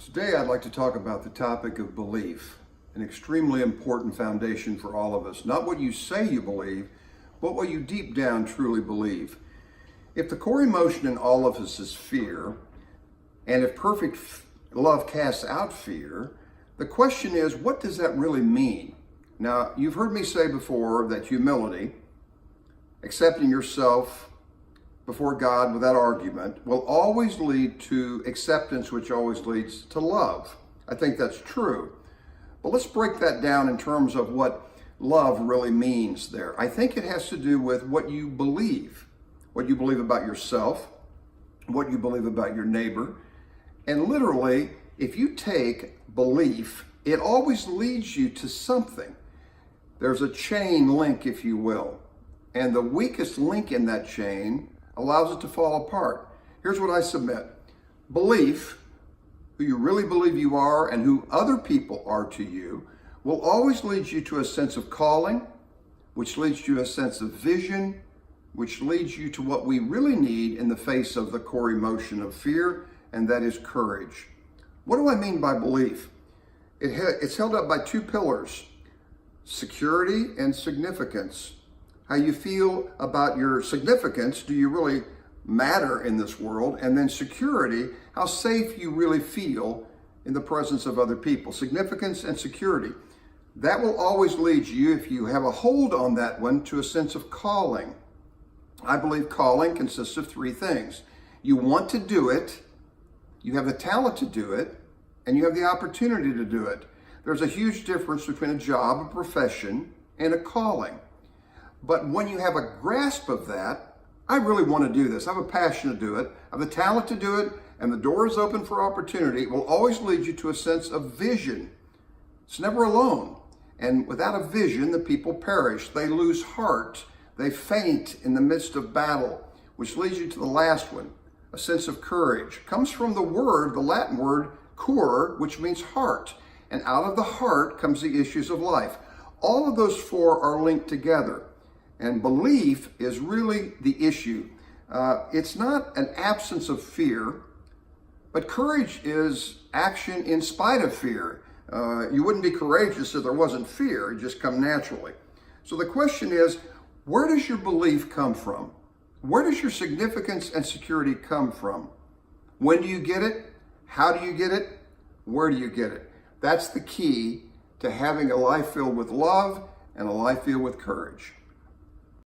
Today I'd like to talk about the topic of belief, an extremely important foundation for all of us. Not what you say you believe, but what you deep down truly believe. If the core emotion in all of us is fear, and if perfect love casts out fear, the question is, what does that really mean? Now, you've heard me say before that humility, accepting yourself before God without argument, will always lead to acceptance, which always leads to love. I think that's true. But let's break that down in terms of what love really means there. I think it has to do with what you believe about yourself, what you believe about your neighbor. And literally, if you take belief, it always leads you to something. There's a chain link, if you will. And the weakest link in that chain allows it to fall apart. Here's what I submit. Belief, who you really believe you are and who other people are to you, will always lead you to a sense of calling, which leads you to a sense of vision, which leads you to what we really need in the face of the core emotion of fear, and that is courage. What do I mean by belief? It's held up by two pillars: security and significance. How you feel about your significance, do you really matter in this world? And then security, how safe you really feel in the presence of other people. Significance and security. That will always lead you, if you have a hold on that one, to a sense of calling. I believe calling consists of three things. You want to do it, you have the talent to do it, and you have the opportunity to do it. There's a huge difference between a job, a profession, and a calling. But when you have a grasp of that, I really want to do this. I have a passion to do it. I have the talent to do it, and the door is open for opportunity. It will always lead you to a sense of vision. It's never alone. And without a vision, the people perish. They lose heart. They faint in the midst of battle, which leads you to the last one, a sense of courage. It comes from the Latin word, cor, which means heart. And out of the heart comes the issues of life. All of those four are linked together. And belief is really the issue. It's not an absence of fear, but courage is action in spite of fear. You wouldn't be courageous if there wasn't fear. It just comes naturally. So the question is, where does your belief come from? Where does your significance and security come from? When do you get it? How do you get it? Where do you get it? That's the key to having a life filled with love and a life filled with courage.